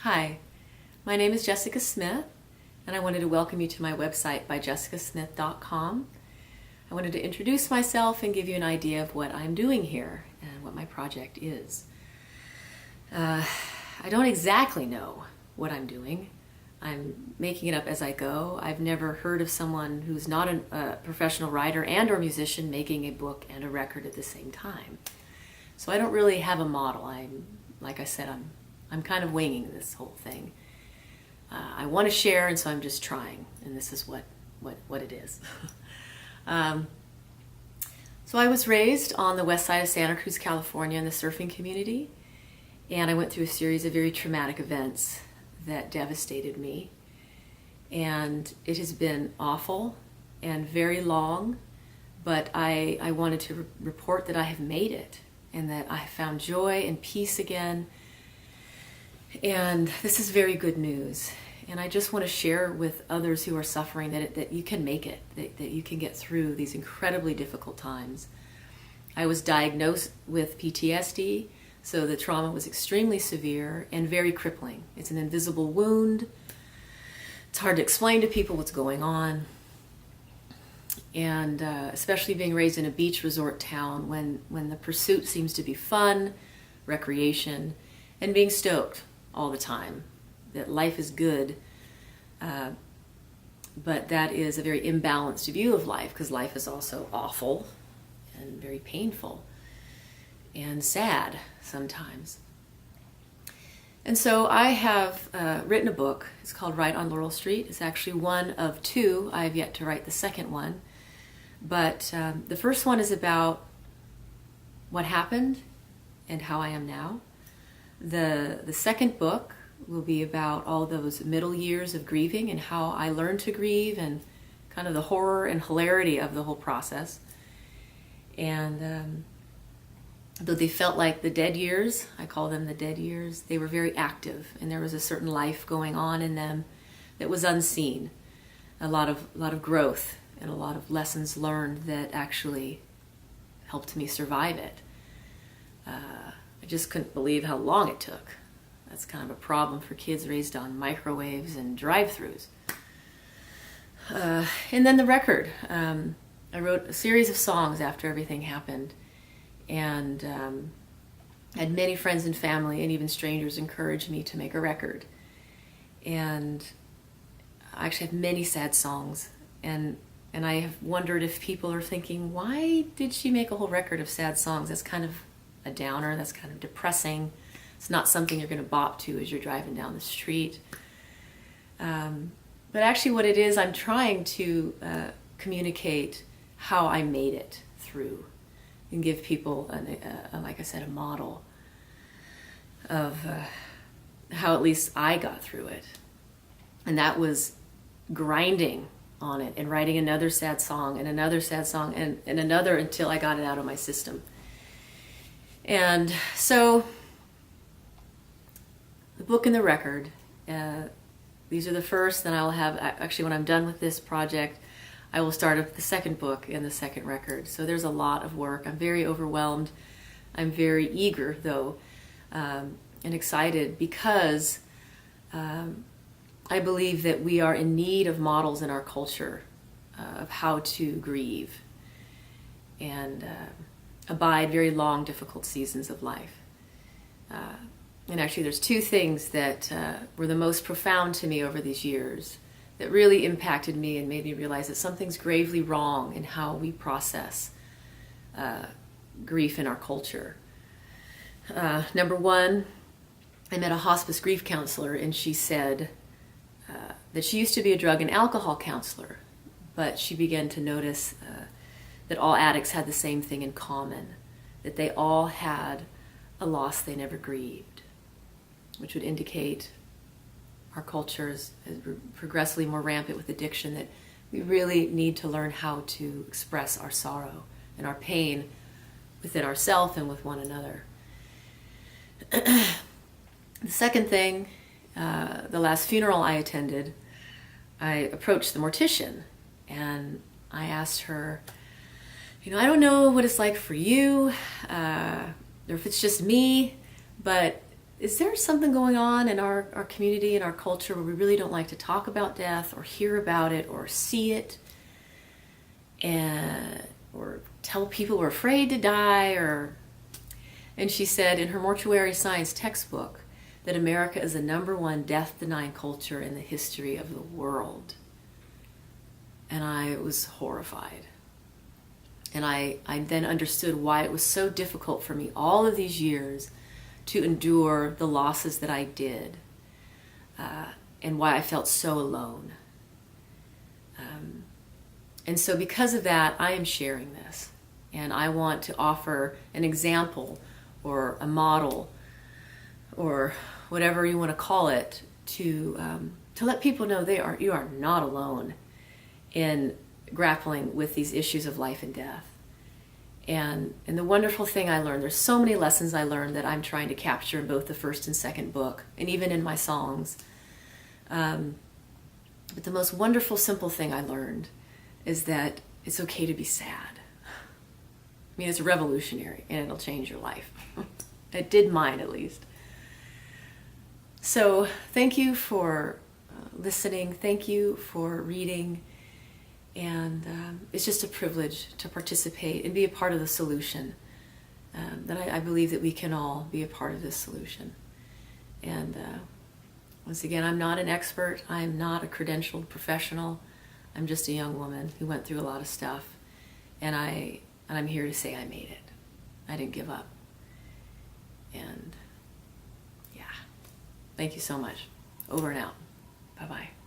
Hi, my name is Jessica Smith, and I wanted to welcome you to my website byjessicasmith.com. I wanted to introduce myself and give you an idea of what I'm doing here and what my project is. I don't exactly know what I'm doing. I'm making it up as I go. I've never heard of someone who's not a professional writer and or musician making a book and a record at the same time. So I don't really have a model. Like I said, I'm kind of winging this whole thing. I want to share, and so I'm just trying, and this is what it is. So I was raised on the west side of Santa Cruz, California, in the surfing community, and I went through a series of very traumatic events that devastated me, and it has been awful and very long, but I wanted to report that I have made it and that I have found joy and peace again, and this is very good news. And I just want to share with others who are suffering that you can make it, that you can get through these incredibly difficult times. I was diagnosed with PTSD, so the trauma was extremely severe and very crippling. It's an invisible wound. It's hard to explain to people what's going on. And especially being raised in a beach resort town when the pursuit seems to be fun, recreation, and being stoked all the time that life is good, but that is a very imbalanced view of life, because life is also awful and very painful and sad sometimes. And so I have written a book. It's called Right on Laurel Street. It's actually one of two. I have yet to write the second one. But the first one is about what happened and how I am now. The second book will be about all those middle years of grieving and how I learned to grieve and kind of the horror and hilarity of the whole process. And though they felt like the dead years, I call them the dead years, they were very active, and there was a certain life going on in them that was unseen. A lot of growth and a lot of lessons learned that actually helped me survive it. I just couldn't believe how long it took. That's kind of a problem for kids raised on microwaves and drive-thrus. And then the record. I wrote a series of songs after everything happened, and I had many friends and family and even strangers encourage me to make a record. And I actually have many sad songs, and I have wondered if people are thinking, why did she make a whole record of sad songs? That's kind of a downer, that's kind of depressing. It's not something you're going to bop to as you're driving down the street. But actually what it is, I'm trying to communicate how I made it through and give people, like I said, a model of how at least I got through it. And that was grinding on it and writing another sad song and another sad song and another until I got it out of my system. And so the book and the record, these are the first. Then I'll have, actually when I'm done with this project, I will start up the second book and the second record. So there's a lot of work. I'm very overwhelmed. I'm very eager though, and excited, because I believe that we are in need of models in our culture of how to grieve and abide very long, difficult seasons of life. And actually there's two things that were the most profound to me over these years that really impacted me and made me realize that something's gravely wrong in how we process grief in our culture. Number one, I met a hospice grief counselor, and she said that she used to be a drug and alcohol counselor, but she began to notice that all addicts had the same thing in common, that they all had a loss they never grieved, which would indicate our culture is progressively more rampant with addiction, that we really need to learn how to express our sorrow and our pain within ourselves and with one another. The second thing, the last funeral I attended, I approached the mortician and I asked her, I don't know what it's like for you, or if it's just me, but is there something going on in our community and our culture where we really don't like to talk about death or hear about it or see it, and or tell people we're afraid to die? And she said in her mortuary science textbook that America is the #1 death-denying culture in the history of the world. And I was horrified. And I then understood why it was so difficult for me all of these years to endure the losses that I did, and why I felt so alone. And so because of that, I am sharing this. And I want to offer an example or a model or whatever you want to call it to let people know you are not alone in grappling with these issues of life and death. And the wonderful thing I learned, there's so many lessons I learned that I'm trying to capture in both the first and second book, and even in my songs. But the most wonderful, simple thing I learned is that it's okay to be sad. I mean, it's revolutionary, and it'll change your life. It did mine, at least. So thank you for listening. Thank you for reading. And it's just a privilege to participate and be a part of the solution. That I believe that we can all be a part of this solution. And once again, I'm not an expert. I'm not a credentialed professional. I'm just a young woman who went through a lot of stuff. And I'm here to say I made it. I didn't give up. And yeah, thank you so much. Over and out. Bye-bye.